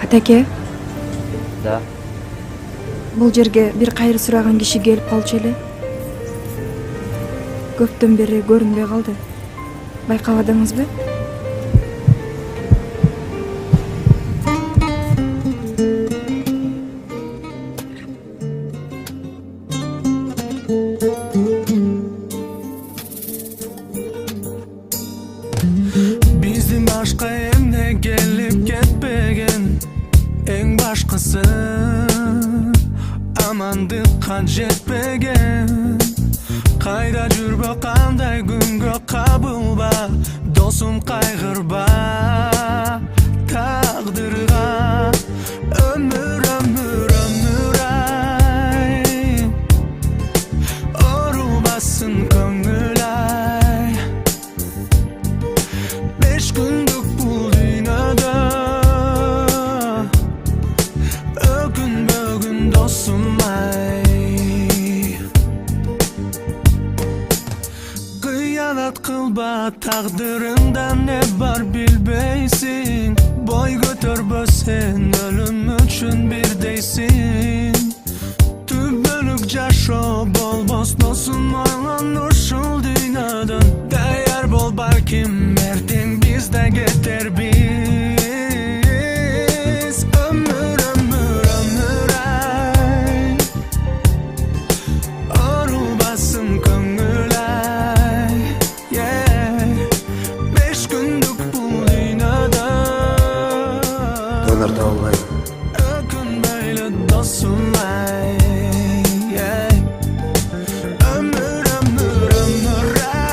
Атаке, Да. бул жерге бир кайыр сураган киши келип калчу эле. Көптөн бери көрүнбөй калды. Байкабадыңызбы? Биздин башка эмне келип кетпеген, эң башкысы амандыкка жетпеген. Кайда жүрбө, кандай күнгө кабылба, досум кайгырба тагдырга. Өмүр ай, оорубасын көңүл ай. 5 күндүк бул дүйнөдө өкүнбөгүн досум ай. Кыянат кылба, тагдырыңда не бар билбейсиң. Бой көтөрбөсөң, өлүм үчүн бирдейсиң. Түбөлүк жашоо болбос досум аңан ушул дүйнөдөн. Даяр бол, балким эртең биз да кетербиз. Өмүр ай, оорубасын көңүл ай. 5 күндүк бул дүйнөдө Донор табылбай. өкүнбөйлү досум ай. Өмүр ай,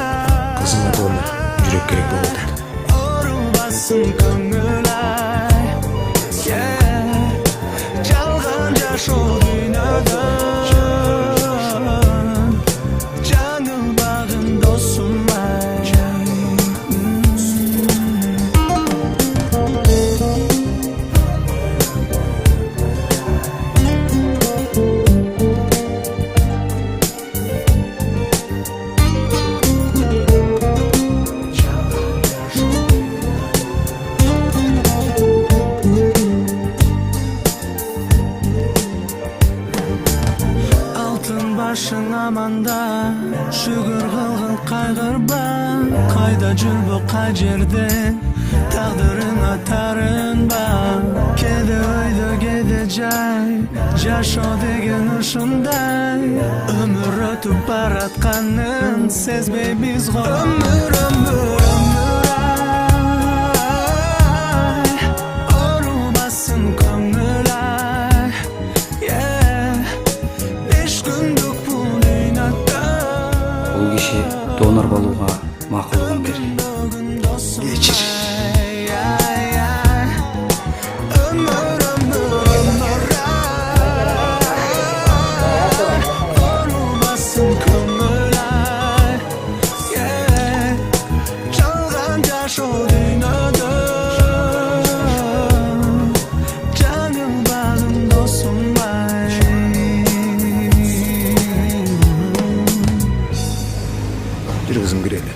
Кызыма донор жүрөк керек болуп атат. оорубасын көңүл ай. Жалган жашоо дүйнөдө жаңылбагын досум ай. Алтын башың аманда, шүгүр кылгын кайгырба. Кайда жүрбө, кай жерде, тагдырыңа тарынба. Кээде өйдө, кээде жай, жашоо деген ушундай. Өмүр өтүп баратканын сезбейбиз го. Өмүр ай, оорубасын көңүл ай. 5 күндүк бул дүйнөдө Бул киши донор болууга макулдугун берди. Кечир. Өмүр ай, оорубасын көңүл ай. Жалган жашоо дүйнөдө жаңылбагын досум ай. Жүргүзүм кирели.